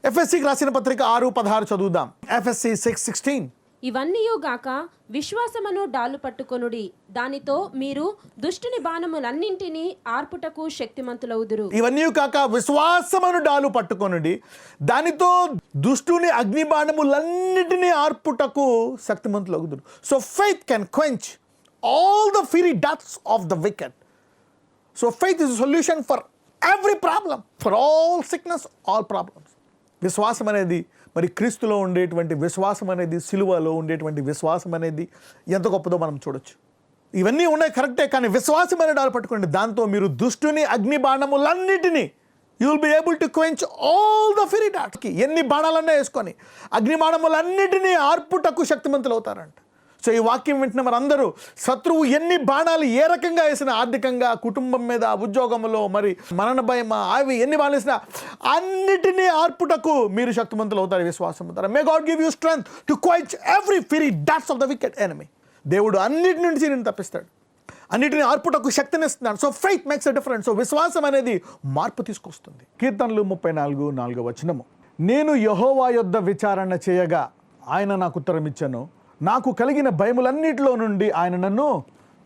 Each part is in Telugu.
ఎఫ్ఎస్సికి రాసిన పత్రిక 6:16 చదువుదాం. ఎఫ్ఎస్సి 6:16. ఇవన్నీయుగాక విశ్వాసమును డాలు పట్టుకొనుడి, దానితో మీరు దుష్టుని బాణములన్నింటినీ ఆర్పుటకు శక్తిమంతులవుదురు. ఇవన్నీ కాక విశ్వాసమును డాలు పట్టుకొనుడి, దానితో దుష్టుని అగ్ని బాణములన్నిటినీ ఆర్పుటకు శక్తిమంతులవుదురు. So faith can quench all the fiery darts of the wicked. So faith is solution for every problem, for all sickness, all problems. విశ్వాసం అనేది మరి క్రీస్తులో ఉండేటువంటి విశ్వాసం అనేది, సిలువలో ఉండేటువంటి విశ్వాసం అనేది ఎంత గొప్పదో మనం చూడొచ్చు. ఇవన్నీ ఉన్నాయి కరెక్టే, కానీ విశ్వాసం అనే డాలు పట్టుకోండి, దాంతో మీరు దుష్టుని అగ్ని బాణములన్నిటినీ you will be able to quench all the fiery డాట్స్కి. ఎన్ని బాణాలన్నా వేసుకొని అగ్ని బాణములన్నిటినీ ఆర్పుటకు శక్తిమంతులు అవుతారంట. సో ఈ వాక్యం వింటున్న మనందరూ శత్రువు ఎన్ని బాణాలు ఏ రకంగా వేసినా, ఆర్థికంగా, కుటుంబం మీద, ఉద్యోగంలో, మరి మరణ భయం, అవి ఎన్ని బాణాలు వేసినా అన్నిటినీ ఆర్పుటకు మీరు శక్తిమంతులు అవుతారు విశ్వాసం ద్వారా. May God give you strength to quench every fiery darts of the wicked enemy. దేవుడు అన్నిటి నుంచి నేను తప్పిస్తాడు, అన్నిటిని ఆర్పుటకు శక్తినిస్తున్నాడు. So faith makes a difference. So విశ్వాసం అనేది మార్పు తీసుకొస్తుంది. కీర్తనలు 34:4 నేను యెహోవా యొద్ద విచారణ చేయగా ఆయన నాకు ఉత్తరం ఇచ్చెను, నాకు కలిగిన భయములన్నిటిలో నుండి ఆయన నన్ను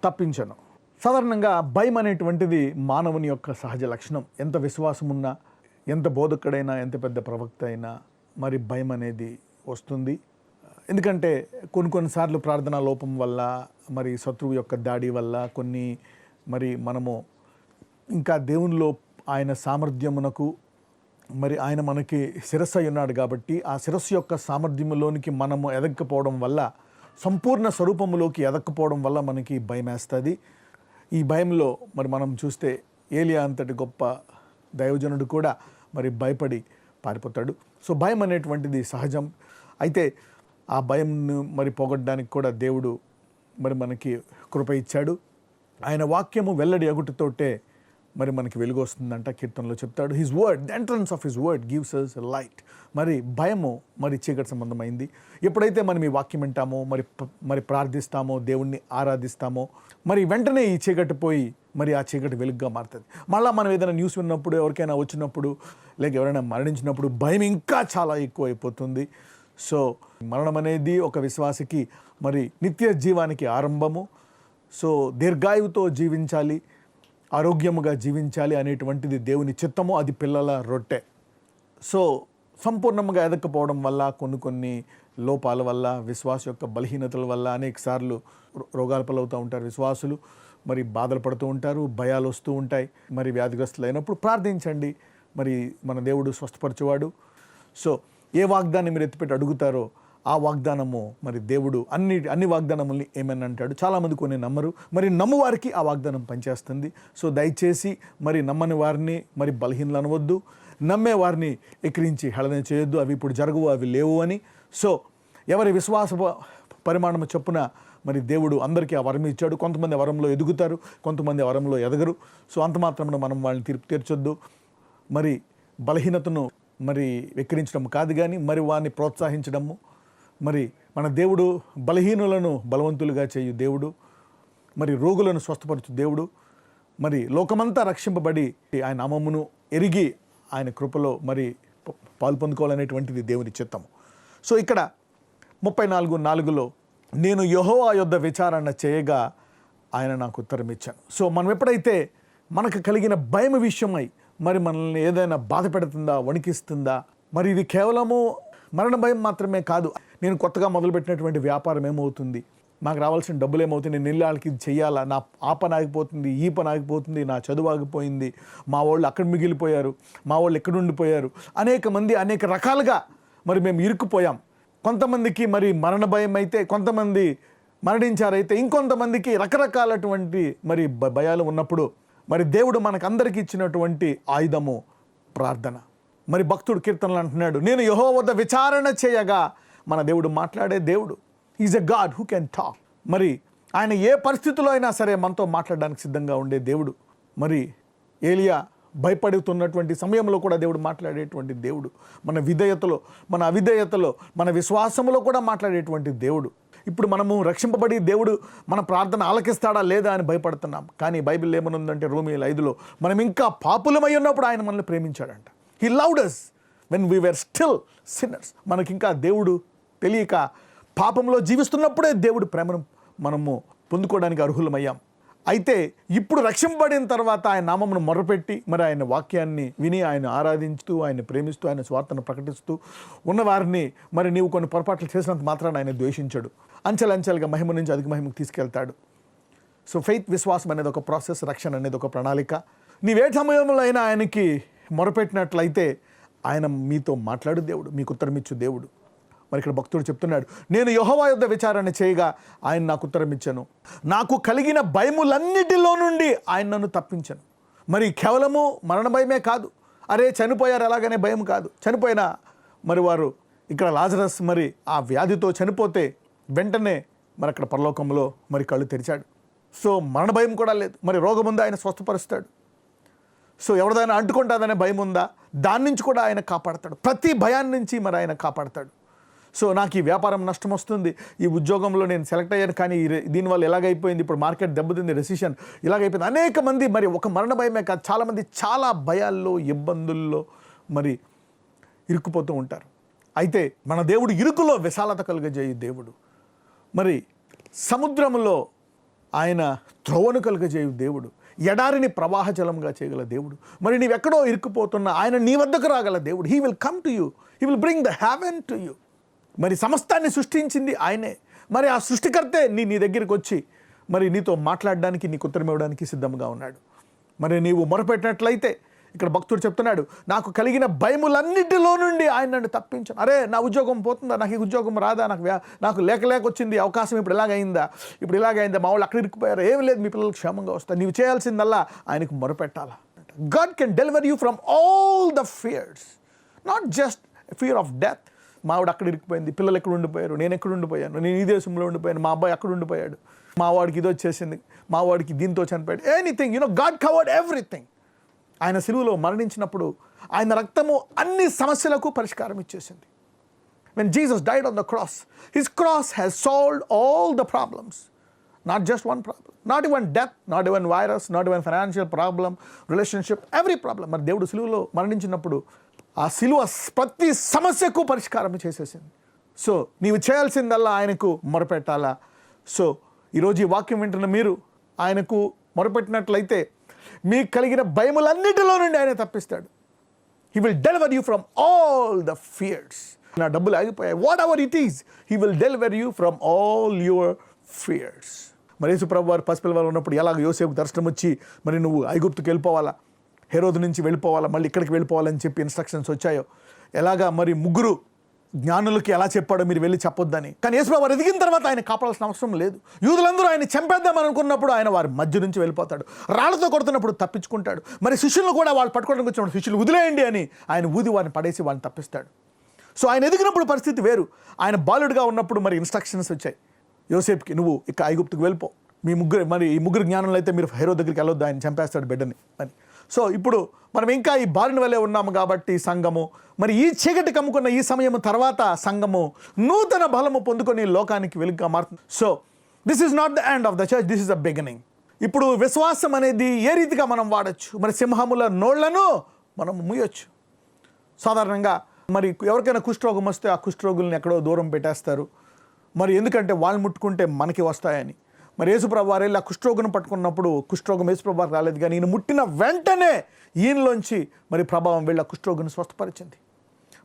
తప్పించను. సాధారణంగా భయం అనేటువంటిది మానవుని యొక్క సహజ లక్షణం. ఎంత విశ్వాసం ఉన్నా, ఎంత బోధకుడైనా, ఎంత పెద్ద ప్రవక్త అయినా మరి భయం అనేది వస్తుంది. ఎందుకంటే కొన్నిసార్లు ప్రార్థనా లోపం వల్ల, మరి శత్రువు యొక్క దాడి వల్ల, కొన్ని మరి మనము ఇంకా దేవునిలో ఆయన సామర్థ్యమునకు, మరి ఆయన మనకి శిరస్సు అయి ఉన్నాడు కాబట్టి ఆ శిరస్సు యొక్క సామర్థ్యములోనికి మనము ఎదగకపోవడం వల్ల, సంపూర్ణ స్వరూపములోకి ఎదగకపోవడం వల్ల మనకి భయం వేస్తుంది. ఈ భయంలో మరి మనం చూస్తే ఏలియా అంతటి గొప్ప దైవజనుడు కూడా మరి భయపడి పారిపోతాడు. సో భయం అనేటువంటిది సహజం. అయితే ఆ భయంను మరి పోగొట్టడానికి కూడా దేవుడు మరి మనకి కృప ఇచ్చాడు. ఆయన వాక్యము వెల్లడి అగుటతోటే మరి మనకి వెలుగు వస్తుందంట. కీర్తనలో చెప్తాడు, his word, the entrance of his word gives us light. మరి భయము మరి చీకటి సంబంధమైంది. ఎప్పుడైతే మనం ఈ వాక్యం వింటామో, మరి ప్రార్థిస్తామో, దేవుణ్ణి ఆరాధిస్తామో, మరి వెంటనే ఈ చీకటి పోయి మరి ఆ చీకటి వెలుగుగా మారుతుంది. మళ్ళీ మనం ఏదైనా న్యూస్ విన్నప్పుడు, ఎవరికైనా వచ్చినప్పుడు, లేక ఎవరైనా మరణించినప్పుడు భయం ఇంకా చాలా ఎక్కువ అయిపోతుంది. సో మరణం అనేది ఒక విశ్వాసికి మరి నిత్య జీవానికి ఆరంభము. సో దీర్ఘాయువుతో జీవించాలి, ఆరోగ్యముగా జీవించాలి అనేటువంటిది దేవుని చిత్తము. అది పిల్లల రొట్టె. సో సంపూర్ణంగా ఎదక్కపోవడం వల్ల, కొన్ని లోపాల వల్ల, విశ్వాస యొక్క బలహీనతల వల్ల అనేక సార్లు రోగాల పాలవుతూ ఉంటారు విశ్వాసులు. మరి బాధలు పడుతూ ఉంటారు, భయాలు వస్తూ ఉంటాయి. మరి వ్యాధిగ్రస్తులు అయినప్పుడు ప్రార్థించండి, మరి మన దేవుడు స్వస్థపరచువాడు. సో ఏ వాగ్దానం మీరు ఎత్తిపెట్టి అడుగుతారో ఆ వాగ్దానము మరి దేవుడు అన్ని వాగ్దానముల్ని ఏమని అంటాడు. చాలామంది కొన్ని నమ్మరు, మరి నమ్మువారికి ఆ వాగ్దానం పనిచేస్తుంది. సో దయచేసి మరి నమ్మని వారిని మరి బలహీనలు అనవద్దు, నమ్మే వారిని ఎక్కిరించి హేళన చేయొద్దు. అవి ఇప్పుడు జరగవు, అవి లేవు అని. సో ఎవరి విశ్వాస పరిమాణం చొప్పున మరి దేవుడు అందరికీ ఆ వరం ఇచ్చాడు. కొంతమంది వరంలో ఎదుగుతారు, కొంతమంది వరంలో ఎదగరు. సో అంత మాత్రమే మనం వాళ్ళని తీర్పు తీర్చొద్దు. మరి బలహీనతను మరి వెక్కిరించడం కాదు, కానీ మరి వారిని ప్రోత్సహించడము. మరి మన దేవుడు బలహీనులను బలవంతులుగా చేయు దేవుడు, మరి రోగులను స్వస్థపరచు దేవుడు. మరి లోకమంతా రక్షింపబడి ఆయన నామమును ఎరిగి ఆయన కృపలో మరి పాల్పొందుకోవాలనేటువంటిది దేవుని చిత్తము. సో ఇక్కడ 34:4 నేను యెహోవా యొద్ద విచారణ చేయగా ఆయన నాకు ఉత్తరం ఇచ్చాను. సో మనం ఎప్పుడైతే మనకు కలిగిన భయం విషయమై మరి మనల్ని ఏదైనా బాధ పెడుతుందా, వణికిస్తుందా, మరి ఇది కేవలము మరణ భయం మాత్రమే కాదు. నేను కొత్తగా మొదలుపెట్టినటువంటి వ్యాపారం ఏమవుతుంది, నాకు రావాల్సిన డబ్బులు ఏమవుతుంది, నేను ఇల్లు వాళ్ళకి ఇది చెయ్యాలా, నా ఆ పని ఆగిపోతుంది, ఈ పని ఆగిపోతుంది, నా చదువు ఆగిపోయింది, మా వాళ్ళు అక్కడ మిగిలిపోయారు, మా వాళ్ళు ఎక్కడ ఉండిపోయారు, అనేక మంది అనేక రకాలుగా మరి మేము ఇరుక్కుపోయాం. కొంతమందికి మరి మరణ భయం అయితే, కొంతమంది మరణించారైతే, ఇంకొంతమందికి రకరకాలటువంటి మరి భయాలు ఉన్నప్పుడు మరి దేవుడు మనకందరికీ ఇచ్చినటువంటి ఆయుధము ప్రార్థన. మరి భక్తుడు కీర్తనలు అంటున్నాడు, నేను యెహోవా వద్ద విచారణ చేయగా. మన దేవుడు మాట్లాడే దేవుడు. Is a God who can talk. మరి ఆయన ఏ పరిస్థితిలో అయినా సరే మనతో మాట్లాడడానికి సిద్ధంగా ఉండే దేవుడు. మరి ఏలియా భయపడుతున్నటువంటి సమయంలో కూడా దేవుడు మాట్లాడేటువంటి దేవుడు. మన విధేయతలో, మన అవిధేయతలో, మన విశ్వాసంలో కూడా మాట్లాడేటువంటి దేవుడు. ఇప్పుడు మనము రక్షింపబడి దేవుడు మన ప్రార్థన ఆలకిస్తాడా లేదా అని భయపడుతున్నాం. కానీ బైబిల్ ఏమనుందంటే రోమీయుల 5లో మనం ఇంకా పాపులమై ఉన్నప్పుడు ఆయన మనల్ని ప్రేమించాడంట. He loved us when we were still sinners. మనకి ఇంకా దేవుడు తెలియక పాపంలో జీవిస్తున్నప్పుడే దేవుడి ప్రేమను మనము పొందుకోవడానికి అర్హులమయ్యాం. అయితే ఇప్పుడు రక్షింపబడిన తర్వాత ఆయన నామమును మొరపెట్టి మరి ఆయన వాక్యాన్ని విని ఆయన ఆరాధించుతూ ఆయన ప్రేమిస్తూ ఆయన స్వార్థను ప్రకటిస్తూ ఉన్నవారిని మరి నీవు కొన్ని పొరపాట్లు చేసినంత మాత్రాన్ని ఆయన ద్వేషించడు. అంచెలంచెలుగా మహిమ నుంచి అధిక మహిమకు తీసుకెళ్తాడు. సో ఫెయిత్, విశ్వాసం అనేది ఒక ప్రాసెస్, రక్షణ అనేది ఒక ప్రణాళిక. నీవే సమయంలో అయినా ఆయనకి మొరపెట్టినట్లయితే ఆయన మీతో మాట్లాడు దేవుడు, మీకు ఉత్తరమిచ్చు దేవుడు. మరి ఇక్కడ భక్తుడు చెప్తున్నాడు, నేను యెహోవా యొద్ద విచారణ చేయగా ఆయన నాకు ఉత్తరం ఇచ్చాను, నాకు కలిగిన భయములన్నిటిలో నుండి ఆయన నన్ను తప్పించను. మరి కేవలము మరణ భయమే కాదు, అరే చనిపోయారు అలాగనే భయం కాదు. చనిపోయినా మరి వారు ఇక్కడ లాజరస్ మరి ఆ వ్యాధితో చనిపోతే వెంటనే మరి అక్కడ పరలోకంలో మరి కళ్ళు తెరిచాడు. సో మరణ భయం కూడా లేదు. మరి రోగం ఉందా, ఆయన స్వస్థపరుస్తాడు. సో ఎవరిదైనా అంటుకుంటుందనే భయం ఉందా, దాని నుంచి కూడా ఆయన కాపాడతాడు. ప్రతి భయాన్ని నుంచి మరి ఆయన కాపాడతాడు. సో నాకు ఈ వ్యాపారం నష్టం వస్తుంది, ఈ ఉద్యోగంలో నేను సెలెక్ట్ అయ్యాను కానీ దీనివల్ల ఎలాగైపోయింది, ఇప్పుడు మార్కెట్ దెబ్బతింది, రెసిషన్ ఇలాగైపోయింది. అనేక మంది మరి ఒక మరణ భయమే కాదు, చాలామంది చాలా భయాల్లో ఇబ్బందుల్లో మరి ఇరుక్కుపోతూ ఉంటారు. అయితే మన దేవుడు ఇరుకులో విశాలత కలుగజేయు దేవుడు. మరి సముద్రంలో ఆయన త్రోవను కలుగజేయు దేవుడు, ఎడారిని ప్రవాహ జలంగా చేయగల దేవుడు. మరి నీవెక్కడో ఇరుక్కుపోతున్నా ఆయన నీ వద్దకు రాగల దేవుడు. He will come to you, he will bring the heaven to you. మరి సమస్తాన్ని సృష్టించింది ఆయనే. మరి ఆ సృష్టికర్తే నీ దగ్గరికి వచ్చి మరి నీతో మాట్లాడడానికి, నీకు ఉత్తరం ఇవ్వడానికి సిద్ధంగా ఉన్నాడు. మరి నీవు మొరపెట్టినట్లయితే ఇక్కడ భక్తుడు చెప్తున్నాడు, నాకు కలిగిన భయములన్నిటిలో నుండి ఆయన నన్ను తప్పించాను. అరే నా ఉద్యోగం పోతుందా, నాకు ఈ ఉద్యోగం రాదా, నాకు లేక వచ్చింది అవకాశం, ఇప్పుడు ఇలాగైందా, మా వాళ్ళు అక్కడ ఇరుక్కుపోయారు. ఏమి లేదు, మీ పిల్లలు క్షేమంగా వస్తారు. నీవు చేయాల్సిందల్లా ఆయనకు మొరపెట్టాలా. God can deliver you from all the fears, not just fear of death. మా వాడు అక్కడ ఇరికిపోయింది, పిల్లలు ఎక్కడ ఉండిపోయారు, నేను ఎక్కడ ఉండిపోయాను, నేను ఈ దేశంలో ఉండిపోయాను, మా అబ్బాయి అక్కడ ఉండిపోయాడు, మా వాడికి ఇది వచ్చేసింది, మా వాడికి దీంతో చనిపోయాడు. Anything, God covered everything. ఆయన సిలువలో మరణించినప్పుడు ఆయన రక్తము అన్ని సమస్యలకు పరిష్కారం ఇచ్చేసింది. When Jesus died on the cross, his cross has solved all the problems. Not just one problem, not even death, not even virus, not even financial problem, relationship, every problem. మరి దేవుడు సిలువలో మరణించినప్పుడు ఆ సిలువ ప్రతి సమస్యకు పరిష్కారం చేసేసింది. సో నీవు చేయాల్సిందల్లా ఆయనకు మొరపెట్టాలా. సో ఈరోజు ఈ వాక్యం వింటున్న మీరు ఆయనకు మొరపెట్టినట్లయితే మీకు కలిగిన భయములన్నిటిలో నుండి ఆయన తప్పిస్తాడు. He will deliver you from all the fears. నా డబ్బులు ఆగిపోయాయి, whatever it is, he will deliver you from all your fears. మరి యేసు ప్రభువు వారు పసిపిల్లవారు ఉన్నప్పుడు ఎలాగ యోసేపుకు దర్శనం వచ్చి మరి నువ్వు ఐగుప్తుకు వెళ్ళిపోవాలా, హెరోదు నుంచి వెళ్ళిపోవాలా, మళ్ళీ ఇక్కడికి వెళ్ళిపోవాలని చెప్పి ఇన్స్ట్రక్షన్స్ వచ్చాయో, ఎలాగా మరి ముగ్గురు జ్ఞానులకి ఎలా చెప్పాడో మీరు వెళ్ళి చెప్పొద్దని. కానీ యేసు ప్రభువు ఎదిగిన తర్వాత ఆయన కాపాడాల్సిన అవసరం లేదు. యూదులందరూ ఆయన చంపేద్దాం అనుకున్నప్పుడు ఆయన వారి మధ్య నుంచి వెళ్ళిపోతాడు. రాళ్లతో కొడుతున్నప్పుడు తప్పించుకుంటాడు. మరి శిష్యులను కూడా వాళ్ళు పట్టుకోవడానికి వచ్చినప్పుడు శిష్యులు వదిలేయండి అని ఆయన ఊది వారిని పడేసి వాళ్ళని తప్పిస్తాడు. సో ఆయన ఎదిగినప్పుడు పరిస్థితి వేరు. ఆయన బాలుడిగా ఉన్నప్పుడు మరి ఇన్స్ట్రక్షన్స్ వచ్చాయి యోసేపుకి, నువ్వు ఇక ఐగుప్తుకు వెళ్ళిపో, ఈ ముగ్గురు జ్ఞానులు అయితే మీరు హెరోదు దగ్గరికి వెళ్ళొద్దు, ఆయన చంపేస్తాడు బిడ్డని అని. సో ఇప్పుడు మనం ఇంకా ఈ బాలుని వల్లే ఉన్నాము కాబట్టి సంఘము మరి ఈ చీకటి కమ్ముకున్న ఈ సమయం తర్వాత సంఘము నూతన బలము పొందుకొని లోకానికి వెలుగుగా మారుతుంది. So this is not the end of the church, this is the beginning. ఇప్పుడు విశ్వాసం అనేది ఏ రీతిగా మనం వాడచ్చు, మరి సింహముల నోళ్లను మనం మూయొచ్చు. సాధారణంగా మరి ఎవరికైనా కుష్ఠరోగం వస్తే ఆ కుష్ఠరోగుల్ని ఎక్కడో దూరం పెట్టేస్తారు. మరి ఎందుకంటే వాళ్ళు ముట్టుకుంటే మనకి వస్తాయని. మరి యేసుప్రభు వారు వెళ్ళి ఆ కుష్ఠరోగం పట్టుకున్నప్పుడు కుష్ఠరోగం యేసుప్రభు వారికి రాలేదు, కానీ ఈయన ముట్టిన వెంటనే ఈయనలోంచి మరి ప్రభావం వెళ్ళి ఆ కుష్ఠరోగిని స్వస్థపరిచింది.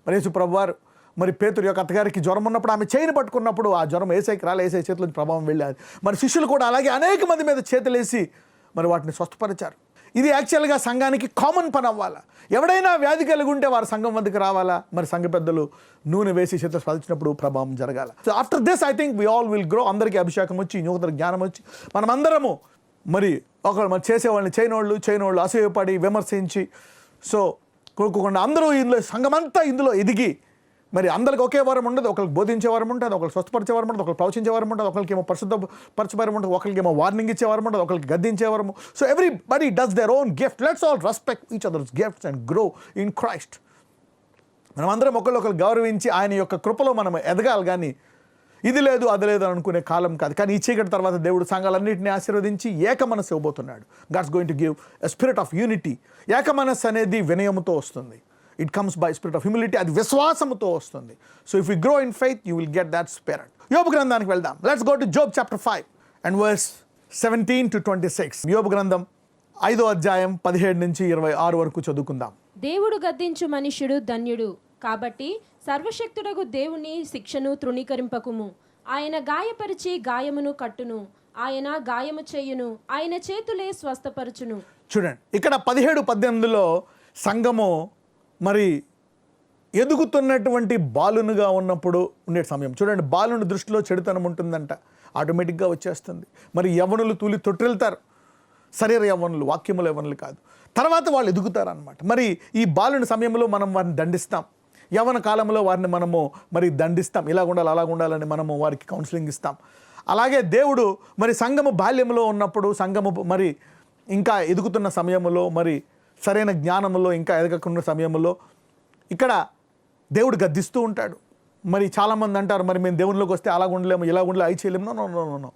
మరి యేసుప్రభు వారు మరి పేతురు యొక్క అత్తగారికి జ్వరం ఉన్నప్పుడు ఆమె చేయిని పట్టుకున్నప్పుడు ఆ జ్వరం ఏసైకి రాలే, ఏసై చేతిలోంచి ప్రభావం వెళ్ళాది. మరి శిష్యులు కూడా అలాగే అనేక మంది మీద చేతులేసి మరి వాటిని స్వస్థపరిచారు. ఇది యాక్చువల్గా సంఘానికి కామన్ పని అవ్వాలా. ఎవడైనా వ్యాధి కలిగి ఉంటే వారు సంఘం వద్దకు రావాలా, మరి సంఘ పెద్దలు నూనె వేసి చేతులు స్పందించినప్పుడు ప్రభావం జరగాల. So after this I think we all will grow. అందరికీ అభిషేకం వచ్చి, నూతన జ్ఞానం వచ్చి, మనమందరము మరి ఒకళ్ళు మరి చేసేవాళ్ళని చేయనోళ్ళు అసూయపడి విమర్శించి సో కోరుకోకుండా అందరూ ఇందులో సంఘమంతా ఇందులో ఎదిగి మరి అందరికి ఒకే వరం ఉండదు. ఒకరికి బోధించే వరం ఉంటుంది, ఒకరికి స్వస్థపరిచే వరం ఉంటుంది, ఒకరికి ప్రవచించే వరం ఉంటుంది, ఒకరికి ఏమో పరిశుద్ధపరిచే వరం ఉంటుంది, ఒకరికి ఏమో వార్నింగ్ ఇచ్చే వరం ఉంటుంది, ఒకరికి గద్దించే వరము. So everybody does their own gift. Let's all respect each others gifts and grow in Christ. మనం అందరం ఒకళ్ళు గౌరవించి ఆయన యొక్క కృపలో మనం ఎదగాలి, కానీ ఇది లేదు అది లేదు అని అనుకునే కాలం కాదు. కానీ ఈ చీకటి తర్వాత దేవుడు సంఘాలన్నింటినీ ఆశీర్వదించి ఏక మనస్సు ఇవ్వబోతున్నాడు. God's going to give a spirit of unity. ఏక మనస్సు అనేది వినయముతో వస్తుంది. It comes by spirit of humility. అది విశ్వాసముతో వస్తుంది. So if you grow in faith you will get that spirit. యోబు గ్రంథానికి వెళ్దాం. Let's go to Job chapter 5 and verse 17 to 26. యోబు గ్రంథం 5వ అధ్యాయం 17 నుంచి 26 వరకు చదువుకుందాం. దేవుడు గద్దించు మనుష్యుడు ధన్యుడు. కాబట్టి సర్వశక్తుడగు దేవుని శిక్షను తృణీకరింపకుము. ఆయన గాయపరిచి గాయమును కట్టును. ఆయన గాయము చేయును. ఆయన చేతులే స్వస్థపరచును. చూడండి, ఇక్కడ 17-18లో సంఘము మరి ఎదుగుతున్నటువంటి బాలునుగా ఉన్నప్పుడు ఉండే సమయం. చూడండి, బాలుని దృష్టిలో చెడుతనం ఉంటుందంట, ఆటోమేటిక్గా వచ్చేస్తుంది. మరి యవ్వనులు తూలి తొట్టిల్తారు, శరీర యవ్వనులు, వాక్యముల యవ్వనులు కాదు. తర్వాత వాళ్ళు ఎదుగుతారు అన్నమాట. మరి ఈ బాలుని సమయంలో మనం వారిని దండిస్తాం, యవ్వన కాలంలో వారిని మనము మరి దండిస్తాం, ఇలాగ ఉండాలి అలాగ ఉండాలని మనము వారికి కౌన్సిలింగ్ ఇస్తాం. అలాగే దేవుడు మరి సంఘము బాల్యంలో ఉన్నప్పుడు, సంఘము మరి ఇంకా ఎదుగుతున్న సమయంలో, మరి సరైన జ్ఞానంలో ఇంకా ఎదగకున్న సమయంలో ఇక్కడ దేవుడు గద్దిస్తూ ఉంటాడు. మరి చాలామంది అంటారు, మరి మేము దేవునిలోకి వస్తే అలాగ ఉండలేము, ఇలా ఉండలేము, అయి చేయలేము. నో.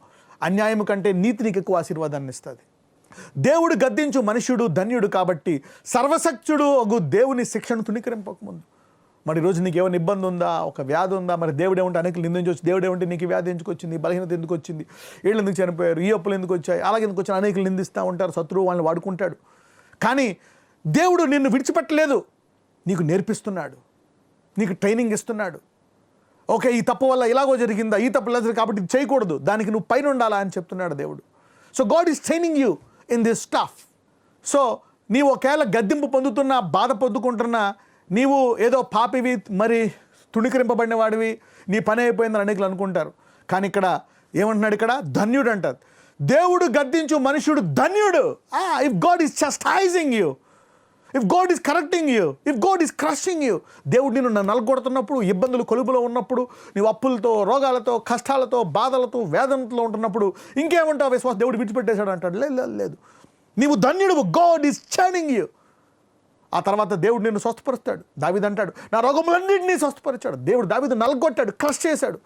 అన్యాయం కంటే నీతి నీకు ఎక్కువ ఆశీర్వాదాన్ని ఇస్తుంది. దేవుడు గద్దించు మనుష్యుడు ధన్యుడు. కాబట్టి సర్వశక్తుడు ఒక దేవుని శిక్షను తుణీకరింపకముందు. మరి ఈరోజు నీకు ఏమైనా ఇబ్బంది ఉందా, ఒక వ్యాధి ఉందా, మరి దేవుడు ఏమంటే అనేకలు నిందించవచ్చు. దేవుడు ఏమంటే నీకు వ్యాధి ఎందుకు వచ్చింది, బలహీనత ఎందుకు వచ్చింది, వీళ్ళు ఎందుకు చనిపోయారు, ఈ అప్పులు ఎందుకు వచ్చాయి, అలాగే ఎందుకు వచ్చాయి, అనేకలు నిందిస్తూ ఉంటారు. శత్రువు వాళ్ళని వాడుకుంటాడు. కానీ దేవుడు నిన్ను విడిచిపెట్టలేదు, నీకు నేర్పిస్తున్నాడు, నీకు ట్రైనింగ్ ఇస్తున్నాడు. ఓకే, ఈ తప్పు వల్ల ఇలాగో జరిగిందా, ఈ తప్పు లేదు కాబట్టి ఇది చేయకూడదు, దానికి నువ్వు పైన ఉండాలా అని చెప్తున్నాడు దేవుడు. So God is training you in this stuff. So నీవు ఒకవేళ గద్దింపు పొందుతున్నా, బాధ పొందుకుంటున్నా, నీవు ఏదో పాపివి, మరి తుణీకరింపబడిన వాడివి, నీ పని అయిపోయిందని అనేకలు అనుకుంటారు. కానీ ఇక్కడ ఏమంటున్నాడు, ఇక్కడ ధన్యుడు అంటారు. దేవుడు గద్దించు మనుష్యుడు ధన్యుడు. If God is chastising you, if God is correcting you, if God is crushing you. దేవుడు నిన్ను నలగొడుతున్నప్పుడు, ఇబ్బందులు కొలుపులో ఉన్నప్పుడు, నీవు అప్పులతో, రోగాలతో, కష్టాలతో, బాధలతో, వేదనతో ఉంటున్నప్పుడు ఇంకేమంటావు, విశ్వాసం దేవుడు విడిచిపెట్టేశాడు అంటాడు. లేదు, నీవు ధన్యుడు. God is churning you. ఆ తర్వాత దేవుడు నిన్ను స్వస్థపరుస్తాడు. దావీదు అంటాడు, నా రోగములన్నింటినీ స్వస్థపరిచాడు. దేవుడు దావీదు నలగొట్టాడు, క్రష్ చేశాడు.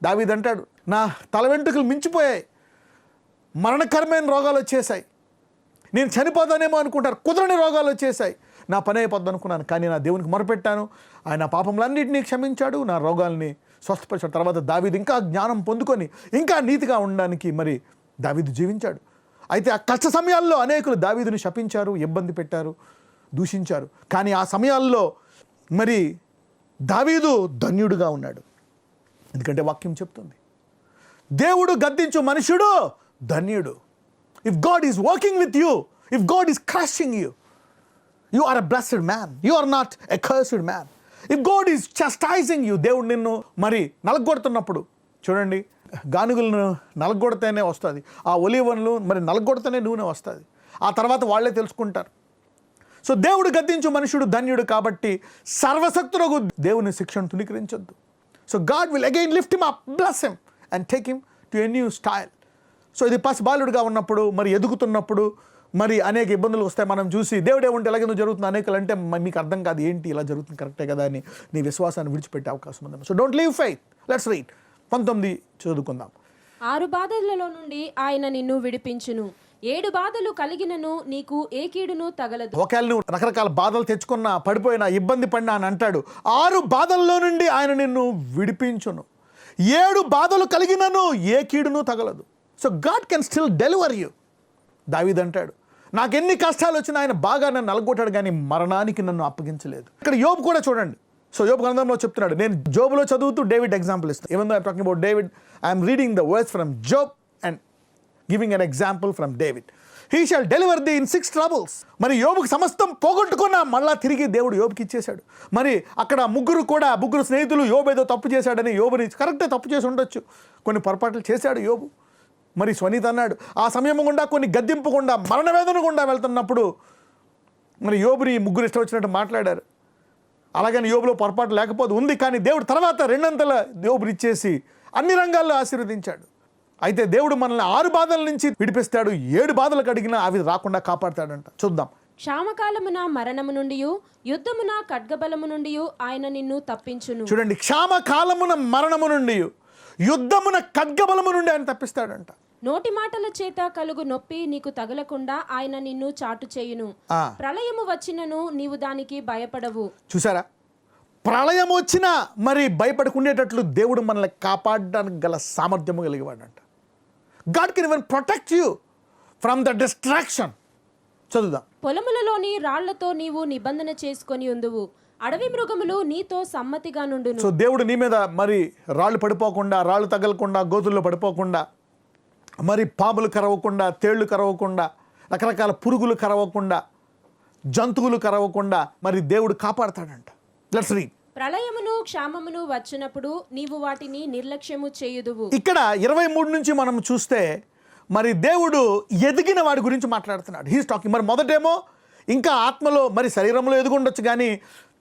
దావీదు అంటాడు, నా తల వెంట్రుకలు మించిపోయాయి, మరణకరమైన రోగాలు వచ్చేసాయి, నేను చనిపోతానేమో అనుకుంటారు, కుదరని రోగాలు వచ్చేసాయి, నా పని అయిపోద్ది అనుకున్నాను, కానీ నా దేవునికి మొరపెట్టాను, ఆయన పాపములన్నింటినీ క్షమించాడు, నా రోగాల్ని స్వస్థపరిచాడు. తర్వాత దావీదు ఇంకా జ్ఞానం పొందుకొని ఇంకా నీతిగా ఉండడానికి మరి దావీదు జీవించాడు. అయితే ఆ కష్ట సమయాల్లో అనేకులు దావీదుని శపించారు, ఇబ్బంది పెట్టారు, దూషించారు. కానీ ఆ సమయాల్లో మరి దావీదు ధన్యుడుగా ఉన్నాడు. ఎందుకంటే వాక్యం చెప్తుంది, దేవుడు గద్దించు మనుషుడు ధన్యుడు. If God is working with you, if God is crushing you, you are a blessed man, you are not a cursed man. If God is chastising you, దేవుడు నిన్ను మరి నలగొడుతున్నప్పుడు, చూడండి, గానుగులను నలగొడితేనే వస్తుంది, ఆ ఒలివన్లు మరి నలగొడితేనే నూనె వస్తుంది. ఆ తర్వాత వాళ్ళే తెలుసుకుంటారు. సో దేవుడు గద్దించు మనుషుడు ధన్యుడు. కాబట్టి సర్వశక్తులకు దేవుని శిక్షను తుణీకరించొద్దు. So God will again lift him up, bless him and take him to a new style. So ఇది పసిబాలుడుగా ఉన్నప్పుడు, మరి ఎదుగుతున్నప్పుడు మరి అనేక ఇబ్బందులు వస్తాయి. మనం చూసి దేవుడు ఏమంటే ఎలాగేందుకు జరుగుతుంది, అనేకలు అంటే మీకు అర్థం కాదు, ఏంటి ఇలా జరుగుతుంది, కరెక్టే కదా అని నీ విశ్వాసాన్ని విడిచిపెట్టే అవకాశం ఉంది. So don't leave faith. Let's read 19 చదువుకుందాం. 6 బాధలలో నుండి ఆయన నిన్ను విడిపించును. 7 బాధలు కలిగినను నీకు ఏ కీడును తగలదు. ఒకవేళ నువ్వు రకరకాల బాధలు తెచ్చుకున్నా, పడిపోయినా, ఇబ్బంది పడినా అని అంటాడు, 6 బాధల్లో నుండి ఆయన నిన్ను విడిపించును. 7 బాధలు కలిగినను ఏ కీడును తగలదు. So God can still deliver you. Daveedu అంటాడు, నాకెన్ని కష్టాలు వచ్చినా ఆయన బాగా నన్ను నలగొట్టాడు, కానీ మరణానికి నన్ను అప్పగించలేదు. ఇక్కడ యోబు కూడా చూడండి. సో యోబు గ్రంథంలో చెప్తున్నాడు, నేను జోబులో చదువుతూ డేవిడ్ ఎగ్జాంపుల్ ఇస్తాను. Even though I am talking about David, I am reading the words from Job and giving an example from David. He shawl deliver the in 6 troubles. మరి యోబుకి సమస్తం పోగొట్టుకున్నా మళ్ళా తిరిగి దేవుడు యోబుకి ఇచ్చేశాడు. మరి అక్కడ ముగ్గురు స్నేహితులు యోబు ఏదో తప్పు చేశాడని, యోబుని కరెక్టే తప్పు చేసి ఉండొచ్చు, కొన్ని పొరపాట్లు చేశాడు యోబు. మరి స్వనీత అన్నాడు, ఆ సమయం గుండా, కొన్ని గద్దింపు గుండా, మరణవేదన గుండా వెళ్తున్నప్పుడు మరి యోబుని ముగ్గురు ఇష్టం వచ్చినట్టు మాట్లాడారు. అలాగని యోబులో పొరపాటు లేకపోతే ఉంది, కానీ దేవుడు తర్వాత 2 యోబుని ఇచ్చేసి అన్ని రంగాల్లో ఆశీర్వదించాడు. అయితే దేవుడు మనల్ని 6 బాధల నుంచి విడిపిస్తాడు, 7 బాధలు కడిగినా అవి రాకుండా కాపాడుతాడంట. చూద్దాం. క్షామకాలమున మరణము నుండి, యుద్ధమున ఖడ్గబలము నుండి ఆయన నిన్ను తప్పించును. చూడండి, క్షామకాలమున మరణము నుండి, యుద్ధమున ఖడ్గబలము నుండి ఆయన తప్పిస్తాడంట. నోటి మాటల చేత కలుగు నొప్పి నీకు తగలకుండా ఆయన నిన్ను చాటు చేయును. ఆ. ప్రళయము వచ్చినను నీవు దానికి భయపడవు. చూసారా, ప్రళయం వచ్చినా మరి భయపడకుండేటట్లు దేవుడు మనల్ని కాపాడడానికి గల సామర్థ్యము కలిగివాడంట. God can even protect you from the destruction. చదువుదాం. పొలములలోని రాళ్లతో నీవు నిబంధన చేసుకొని ఉందువు, అడవి మృగములు నీతో సమ్మతిగా నుండును. సో దేవుడు నీ మీద మరి రాళ్ళు పడిపోకుండా, రాళ్ళు తగలకుండా, గోతుల్లో పడిపోకుండా, మరి పాములు కరవకుండా, తేళ్లు కరవకుండా, రకరకాల పురుగులు కరవకుండా, జంతువులు కరవకుండా మరి దేవుడు కాపాడతాడంట. Let's read. ప్రళయమును క్షామమును వచ్చినప్పుడు నీవు వాటిని నిర్లక్ష్యము చేయుదువు. ఇక్కడ 23 నుంచి మనం చూస్తే మరి దేవుడు ఎదిగిన వాడి గురించి మాట్లాడుతున్నాడు. He's talking. మరి మొదటేమో ఇంకా ఆత్మలో మరి శరీరంలో ఎదుగుండొచ్చు కానీ,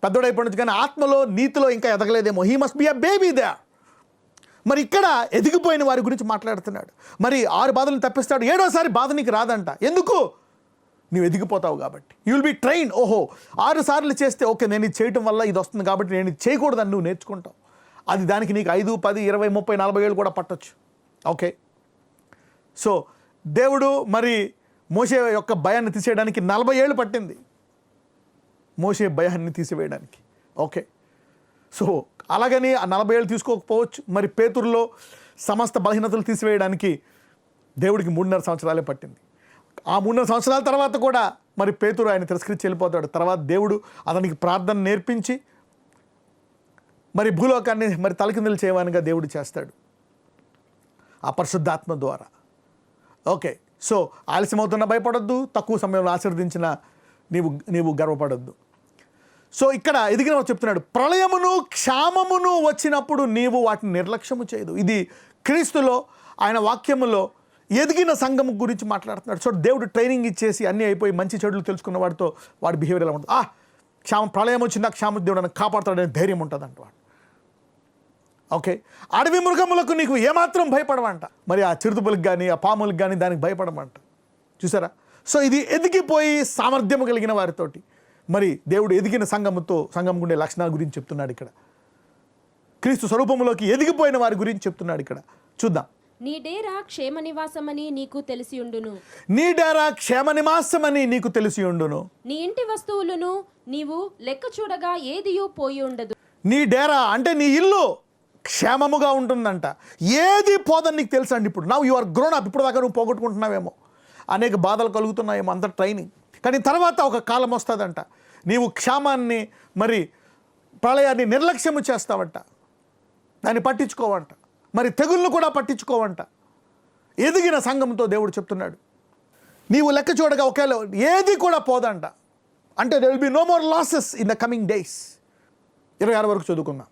పెద్దోడైపోవచ్చు కానీ, ఆత్మలో నీతిలో ఇంకా ఎదగలేదేమో. He must be a baby they. మరి ఇక్కడ ఎదిగిపోయిన వారి గురించి మాట్లాడుతున్నాడు. మరి 6 బాధలను తప్పిస్తాడు, 7వసారి బాధ నీకు రాదంట. ఎందుకు? నువ్వు ఎదిగిపోతావు కాబట్టి. You will B train. ఓహో 6 సార్లు చేస్తే ఓకే, నేను ఇది చేయటం వల్ల ఇది వస్తుంది కాబట్టి నేను ఇది చేయకూడదని నువ్వు నేర్చుకుంటావు. అది దానికి నీకు 5, 10, 20, 30, 40 ఏళ్ళు కూడా పట్టొచ్చు. ఓకే. సో దేవుడు మరి మోషే యొక్క భయాన్ని తీసేయడానికి 40 ఏళ్ళు పట్టింది, మోషే భయాన్ని తీసివేయడానికి. ఓకే. సో అలాగని ఆ 40 ఏళ్ళు తీసుకోకపోవచ్చు. మరి పేతురులో సమస్త బలహీనతలు తీసివేయడానికి దేవుడికి 3.5 సంవత్సరాలే పట్టింది. ఆ 3.5 సంవత్సరాల తర్వాత కూడా మరి పేతురు ఆయన తిరస్కరించి వెళ్ళిపోతాడు. తర్వాత దేవుడు అతనికి ప్రార్థన నేర్పించి మరి భూలోకాన్ని మరి తలకిందులు చేయవానిగా దేవుడు చేస్తాడు ఆ పరిశుద్ధాత్మ ద్వారా. ఓకే. సో ఆలస్యమవుతున్నా భయపడొద్దు, తక్కువ సమయంలో ఆశీర్వదించిన నీవు గర్వపడొద్దు. సో ఇక్కడ ఎదిగిన చెప్తున్నాడు, ప్రళయమును క్షామమును వచ్చినప్పుడు నీవు వాటిని నిర్లక్ష్యము చేయదు. ఇది క్రీస్తులో ఆయన వాక్యములో ఎదిగిన సంఘం గురించి మాట్లాడుతున్నాడు. సో దేవుడు ట్రైనింగ్ ఇచ్చేసి అన్నీ అయిపోయి మంచి చెడులు తెలుసుకున్న వాడితో వాడి బిహేవియర్ ఎలా ఉంటుంది. ప్రళయం వచ్చిందా క్షామ దేవుడు నన్ను కాపాడుతాడనే ధైర్యం ఉంటుంది అంట వాడు. ఓకే. అడవి మృగములకు నీకు ఏమాత్రం భయపడమంట. మరి ఆ చిరుతుపులకు కానీ, ఆ పాములకు కానీ దానికి భయపడమంట. చూసారా? సో ఇది ఎదిగిపోయి సామర్థ్యము కలిగిన వారితోటి మరి దేవుడు ఎదిగిన సంఘం ఉండే లక్షణాల గురించి చెప్తున్నాడు ఇక్కడ. క్రీస్తు స్వరూపంలోకి ఎదిగిపోయిన వారి గురించి చెప్తున్నాడు ఇక్కడ. చూద్దాం. నీ డేరా క్షేమ నివాసమని నీకు తెలిసి ఉండును. నీ డేరా క్షేమ నివాసమని నీకు తెలిసి ఉండును. నీ ఇంటి వస్తువులను నీవు లెక్క చూడగా ఏదియూ పోయి ఉండదు. నీ డేరా అంటే నీ ఇల్లు క్షేమముగా ఉంటుందంట. ఏది పోదని నీకు తెలుసు అండి. ఇప్పుడు now you are grown up. ఇప్పుడు దాకా నువ్వు పోగొట్టుకుంటున్నావేమో, అనేక బాధలు కలుగుతున్నాయేమో, అంత ట్రైనింగ్. కానీ తర్వాత ఒక కాలం వస్తుందంట, నీవు క్షేమాన్ని మరి ప్రళయాన్ని నిర్లక్ష్యము చేస్తావంట, దాన్ని పట్టించుకోవంట, మరి తెగుళ్ళు కూడా పట్టించుకోవంట. ఎదిగిన సంఘంతో దేవుడు చెప్తున్నాడు, నీవు లెక్క చూడగా ఒకేలా ఏది కూడా పోదంట. అంటే there will be no more losses in the coming days. 26 వరకు చదువుకుందాం.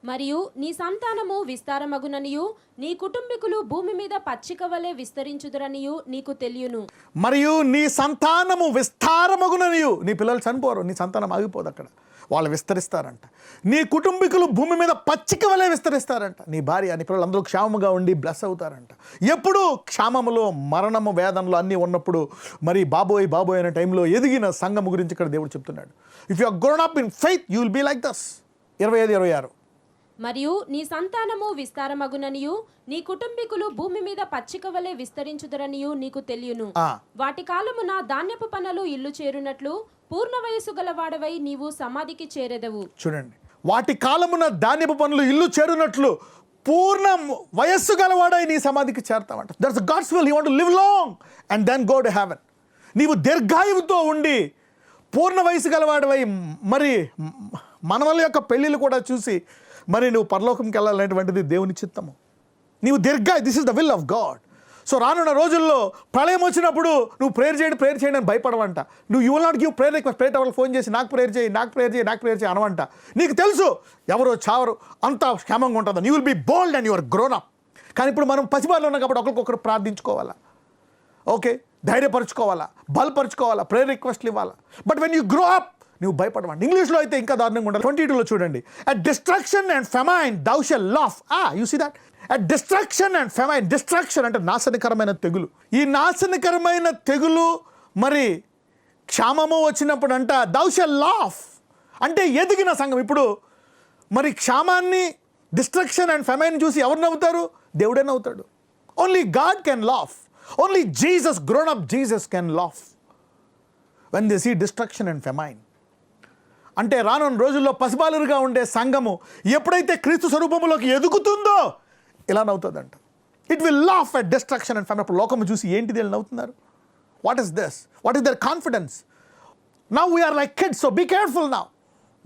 మరియు నీ సంతానము విస్తారమగుననియు నీ కుటుంబీకులు భూమి మీద పచ్చిక వలె విస్తరించుదురనియు నీకు తెలియను. మరియు నీ సంతానము విస్తారమగుననియు, నీ పిల్లలు చనిపోరు, నీ సంతానం ఆగిపోదు, అక్కడ వాళ్ళు విస్తరిస్తారంట. నీ కుటుంబీకులు భూమి మీద పచ్చిక వలె విస్తరిస్తారంట. నీ భార్య, నీ పిల్లలు అందరూ క్షేమముగా ఉండి బ్లెస్ అవుతారంట. ఎప్పుడు క్షేమములో, మరణము, వేదనలు అన్నీ ఉన్నప్పుడు మరి బాబోయ్ అనే టైంలో ఎదిగిన సంఘము గురించి ఇక్కడ దేవుడు చెప్తున్నాడు. If you are grown up in faith you will be like thus. 25, 26. మరియు నీ సంతానము విస్తారమగుననియు నీ కుటుంబీకులు భూమి మీద పచ్చిక వలె విస్తరించుదరనియు నీకు తెలియను. వాటి కాలమున ధాన్యపు పనులు ఇల్లు చేరునట్లు పూర్ణ వయస్సు గలవాడవై నీవు సమాధికి చేరెదవు. చూడండి, వాటి కాలమున ధాన్యపు పనులు ఇల్లు చేరునట్లు పూర్ణ వయస్సు గలవాడై నీ సమాధికి చేరతావంట. That's God's will. He want to live long and then go to heaven. నీవు దీర్ఘాయువుతో ఉండి పూర్ణ వయసు గలవాడవై మరి మనవల యొక్క పెళ్ళిళ్ళు కూడా చూసి మరి నువ్వు పరలోకంకి వెళ్ళాలనేటువంటిది దేవుని చిత్తము. నీవు this is the will of God. So రానున్న రోజుల్లో ప్రళయం వచ్చినప్పుడు నువ్వు ప్రేయర్ చేయండి అని భయపడవంట. నువ్వు you will not give prayer request. Prayer వాళ్ళకి ఫోన్ చేసి నాకు ప్రేయర్ చేయి అనవంట. నీకు తెలుసు ఎవరో చావరు, అంత క్షేమంగా ఉంటుందని. You will be bold and your grown up. కానీ ఇప్పుడు మనం పసిబారులో ఉన్నాం కాబట్టి ఒకరికొకరు ప్రార్థించుకోవాలా, ఓకే, ధైర్యపరచుకోవాలా, బలపరుచుకోవాలా, ప్రేయర్ రిక్వెస్ట్లు ఇవ్వాలా. But when you grow up నువ్వు భయపడవండి. ఇంగ్లీష్లో అయితే ఇంకా దారుణంగా ఉంటుంది. 22లో చూడండి. At destruction and famine thou shall laugh. You see that. At destruction and famine. Destruction అంటే నాశనకరమైన తెగులు. ఈ నాశనకరమైన తెగులు మరి క్షామము వచ్చినప్పుడు అంట దౌ షల్ లాఫ్ అంటే ఎదిగిన సంఘం. ఇప్పుడు మరి క్షామాన్ని, డిస్ట్రక్షన్ అండ్ ఫెమైన్ చూసి ఎవరు నవ్వుతారు? దేవుడే నవ్వుతాడు. Only God can laugh. Only Jesus, grown-up Jesus can laugh when they see destruction and famine. అంటే రానున్న రోజుల్లో పసిబాలురుగా ఉండే సంఘము ఎప్పుడైతే క్రీస్తు స్వరూపములోకి ఎదుగుతుందో ఇలా నవ్వుతుందంట. It will laugh at destruction and family. అప్పుడు లోకము చూసి ఏంటిది వీళ్ళు నవ్వుతున్నారు? What is this? What is their confidence? Now we are like kids, so be careful now.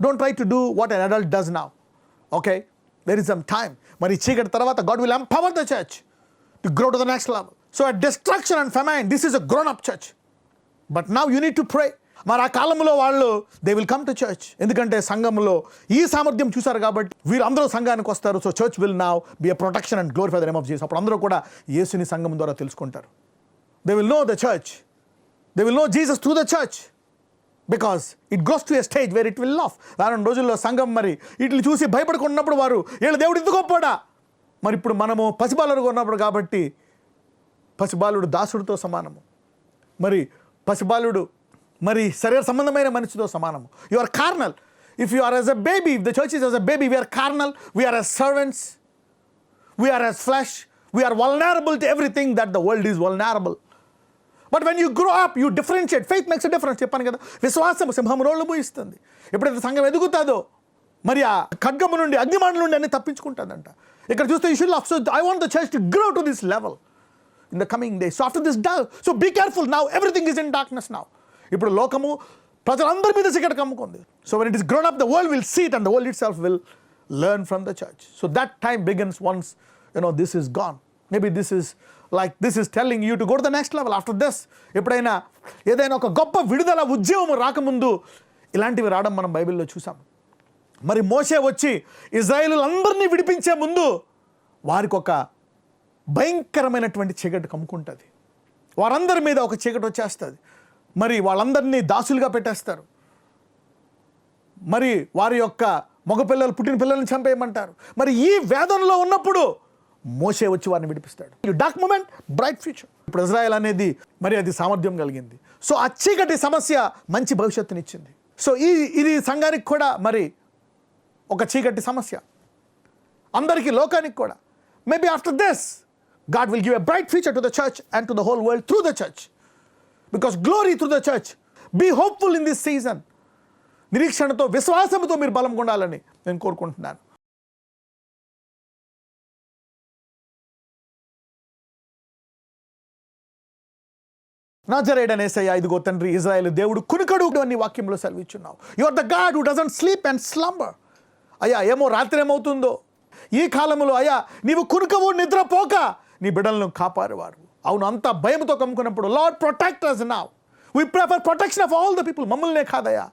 Don't try to do what an adult does now. Okay, there is some time. మరి చీకటి తర్వాత God will empower the church to grow to the next level. So at destruction and famine, this is a grown up church. But now you need to pray. మరి ఆ కాలంలో వాళ్ళు they will come to church. ఎందుకంటే సంఘంలో ఈ సామర్థ్యం చూశారు కాబట్టి వీరు అందరూ సంఘానికి వస్తారు. So church will now be a protection and glorify the name of Jesus. అప్పుడు అందరూ కూడా యేసుని సంఘం ద్వారా తెలుసుకుంటారు. They will know the church, they will know Jesus through the church, because it goes to a stage where it will laugh. రానున్న రోజుల్లో సంఘం మరి వీటిని చూసి భయపడుకున్నప్పుడు వారు వీళ్ళు దేవుడు ఇంత గొప్పడా. మరి ఇప్పుడు మనము పసిబాలుగా ఉన్నప్పుడు కాబట్టి పసిబాలుడు దాసుడితో సమానము. మరి పసిబాలుడు మరి శరీర సంబంధమైన మనిషితో సమానము. You are carnal. If you are as a baby, if the church is as a baby, we are carnal, we are as servants, we are as flesh, we are vulnerable to everything that the world is vulnerable. But when you grow up, you differentiate. Faith makes a difference. చెప్పాను కదా, విశ్వాసం సింహం రోళ్ళు మూయిస్తుంది. ఎప్పుడైతే సంఘం ఎదుగుతుందో మరి ఆ ఖడ్గము నుండి అగ్నిమాండ నుండి అన్ని తప్పించుకుంటుందంట. ఇక్కడ చూస్తే you should laugh. So I want the church to grow to this level in the coming days. So after this dark, so be careful now, everything is in darkness now. ఇప్పుడు లోకము ప్రజలందరి మీద చీకటి కమ్ముకుంది. So when it is grown up, the world will see it and the world itself will learn from the church. So that time begins once this is gone. Maybe this is telling you to go to the next level. After this, ఎప్పుడైనా ఏదైనా ఒక గొప్ప విడుదల ఉద్యమం రాకముందు ఇలాంటివి రావడం మనం బైబిల్లో చూసాం. మరి మోషే వచ్చి ఇజ్రాయేలులందరినీ విడిపించే ముందు వారికి ఒక భయంకరమైనటువంటి చీకటి కమ్ముకుంటుంది. వారందరి మీద ఒక చీకటి వచ్చేస్తుంది. మరి వాళ్ళందరినీ దాసులుగా పెట్టేస్తారు. మరి వారి యొక్క మగపిల్లలు, పుట్టిన పిల్లల్ని చంపేయమంటారు. మరి ఈ వేదనలో ఉన్నప్పుడు మోషే వచ్చి వారిని విడిపిస్తాడు. Dark moment, bright future. ఇప్పుడు ఇజ్రాయెల్ అనేది మరి అది సామర్థ్యం కలిగింది. సో ఆ చీకటి సమస్య మంచి భవిష్యత్తునిచ్చింది. సో ఇది సంఘానికి కూడా మరి ఒక చీకటి సమస్య, అందరికీ, లోకానికి కూడా. Maybe after this, God will give a bright future to the church and to the whole world through the church. Because glory through the church. Be hopeful in this season. నిరీక్షణతో, విశ్వాసంతో మీరు బలంగా ఉండాలని నేను కోరుకుంటున్నాను. నజరేయుడైన యేసయ్య, ఇదిగో తండ్రి, ఇజ్రాయేలు దేవుడు కునుకడు అని వాక్యంలో సెలవిచ్చున్నావు. You are the God who doesn't sleep and slumber. అయ్యా, ఏమో రాత్రి ఏమవుతుందో ఈ కాలంలో, అయ్యా నీవు కునుకవు, నిద్రపోక నీ బిడ్డలను కాపాడేవారు. అవును, అంత భయంతో కమ్ముకున్నప్పుడు Lord protect us now. We pray for protection of all the people. మమ్మల్నే కాదయ్యా,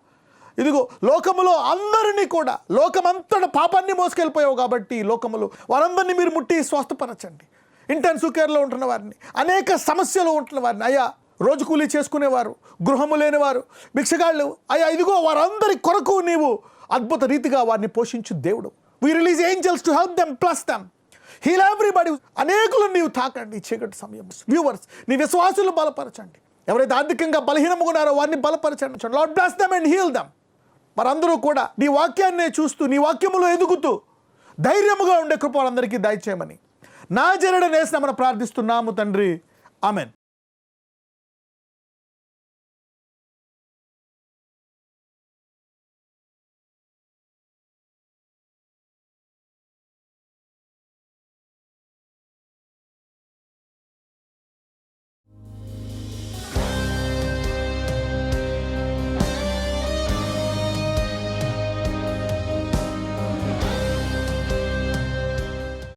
ఇదిగో లోకములో అందరినీ కూడా, లోకమంతట పాపాన్ని మోసుకెళ్ళిపోయావు కాబట్టి లోకములో వారందరినీ మీరు ముట్టి స్వస్థపరచండి. ఇంటెన్సివ్ కేర్లో ఉంటున్న వారిని, అనేక సమస్యలు ఉంటున్న వారిని, అయ్యా రోజు కూలీ చేసుకునేవారు, గృహము లేనివారు, భిక్షగాళ్ళు, అయ్యా ఇదిగో వారందరి కొరకు నీవు అద్భుత రీతిగా వారిని పోషించు దేవుడు. We release angels to help them, bless them, heal everybody. అనేకులను నీవు తాకండి ఈ చీకటి సమయం. వ్యూవర్స్, నీ విశ్వాసులు బలపరచండి. ఎవరైతే ఆర్థికంగా బలహీనంగా ఉన్నారో వారిని బలపరచండి. Lord bless them and heal them. మరందరూ కూడా నీ వాక్యాన్నే చూస్తూ, నీ వాక్యములో ఎదుగుతూ ధైర్యముగా ఉండే కృప అందరికీ దయచేయమని నజరేయుడైన యేసు నామమున ప్రార్థిస్తున్నాము తండ్రి. ఆమెన్.